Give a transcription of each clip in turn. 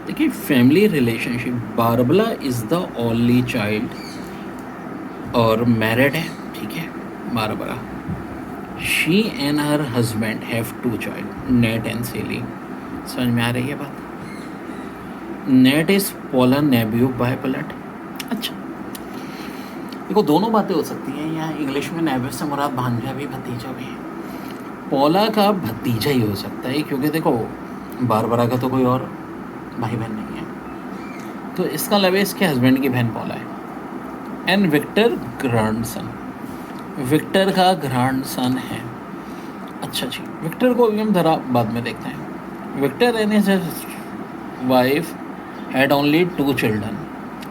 देखिए family relationship, Barbara is the only child और married है, ठीक है। Barbara, she and her husband have 2 child, Nate and Sally. समझ में आ रही है बात? Nate is Paula nephew by blood. अच्छा, देखो दोनों बातें हो सकती हैं, यहाँ इंग्लिश में नेब्यू से मुराद भांजा भी भतीजा भी है। पोला का भतीजा ही हो सकता है, क्योंकि देखो बारबरा का तो कोई और भाई बहन नहीं है, तो इसका मतलब इसके हस्बैंड की बहन पोला है। एंड विक्टर ग्रैंडसन, विक्टर का ग्रैंडसन है। अच्छा जी, विक्टर को भी हम ज़रा बाद में देखते हैं। Victor and his wife had only 2 children,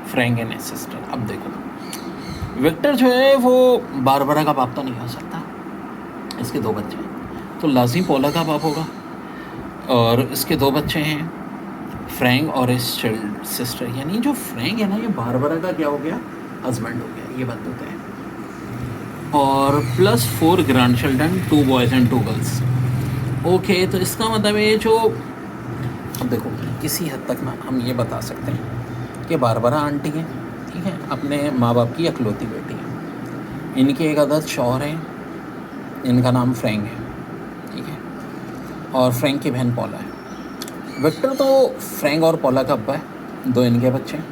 Frank and his sister. अब देखो विक्टर जो है वो बारबरा का बाप तो नहीं हो सकता, इसके 2 बच्चे हैं, तो लाजिम पोला का बाप होगा। और इसके 2 बच्चे हैं, फ्रैंक और इस सिस्टर, यानी जो फ्रैंक है ना ये बारबरा का क्या हो गया, हस्बैंड हो गया, ये बात होता है। और plus 4 grand children, 2 boys and 2 girls. Okay, तो इसका मतलब ये जो, अब देखो किसी हद तक ना हम ये बता सकते हैं कि बारबरा आंटी हैं, ठीक है, अपने माँ बाप की इकलौती बेटी है। इनके एक अदद शौहर हैं, इनका नाम फ्रैंक है, ठीक है, और फ्रैंक की बहन पोला है। विक्टर तो फ्रैंक और पोला का अब्बा है, 2 इनके बच्चे हैं।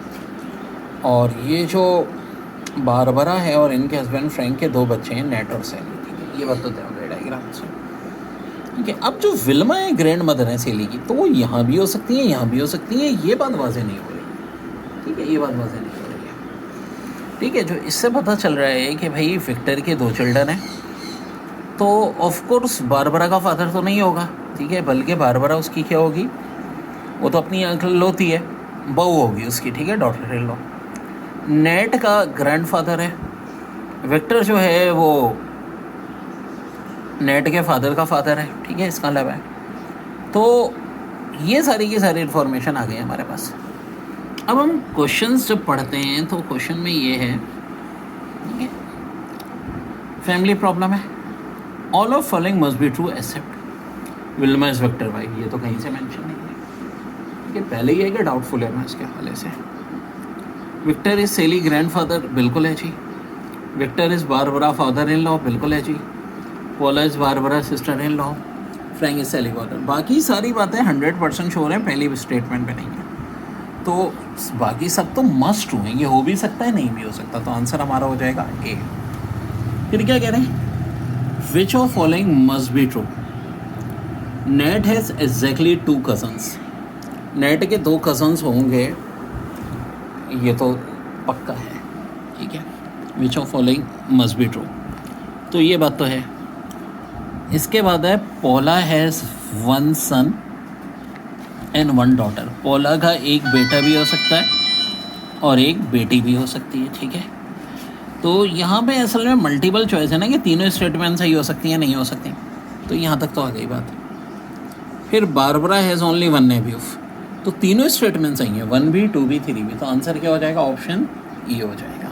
और ये जो बारबरा है और इनके हस्बैंड फ्रैंक के 2 बच्चे हैं, नेट और सेली, ठीक है, ये बात तो है डायग्राम से, ठीक है। अब जो विल्मा है ग्रैंड मदर है सेली की, तो वो यहाँ भी हो सकती है, यहाँ भी हो सकती है, ये बात वाज़ेह नहीं हो रही, ठीक है, ये बात वाज़ेह नहीं हो रही है, ठीक है। जो इससे पता चल रहा है कि भाई विक्टर के 2 चिल्ड्रन हैं, तो ऑफ कोर्स बारबरा का फादर तो नहीं होगा, ठीक है, बल्कि बारबरा उसकी क्या होगी, वो तो अपनी इकलौती है, बहू होगी उसकी, ठीक है, डॉटर इन लॉ। नेट का ग्रैंडफादर है, विक्टर जो है वो नेट के फादर का फादर है, ठीक है, इसका मतलब है। तो ये सारी की सारी इन्फॉर्मेशन आ गई हमारे पास। अब हम क्वेश्चंस जब पढ़ते हैं तो क्वेश्चन में ये है, ठीक है, फैमिली प्रॉब्लम है, all of following must be true except Wilma is Victor wife, ये तो कहीं से मेंशन नहीं है, ठीक है, पहले ही है कि डाउटफुल है मैं इसके हवाले से। विक्टर इज सेली ग्रैंडफादर, बिल्कुल है जी। Victor is Barbara father in law, बिल्कुल है जी। Paula is Barbara sister in law, Frank is Sally father. बाकी सारी बातें 100% श्योर हैं, पहली स्टेटमेंट में नहीं है, तो बाकी सब तो मस्ट ट्रू हैं, ये हो भी सकता है नहीं भी हो सकता, तो आंसर हमारा हो जाएगा ए। फिर क्या कह रहे हैं, which of following must be true. Net has exactly 2 cousins, net के 2 कजन्स होंगे, ये तो पक्का है, ठीक है, which of following must be true, तो ये बात तो है। इसके बाद है पोला हैज़ 1 सन एंड 1 डॉटर, पोला का एक बेटा भी हो सकता है और एक बेटी भी हो सकती है, ठीक है। तो यहाँ पे असल में मल्टीपल चॉइस है ना, कि तीनों स्टेटमेंट सही हो सकती हैं, नहीं हो सकती, तो यहाँ तक तो आ गई बात। फिर बारबरा हैज़ ओनली 1 नेफ्यू, तो तीनों स्टेटमेंट सही हैं, 1 भी 2 भी 3 भी, तो आंसर क्या हो जाएगा, ऑप्शन ई हो जाएगा।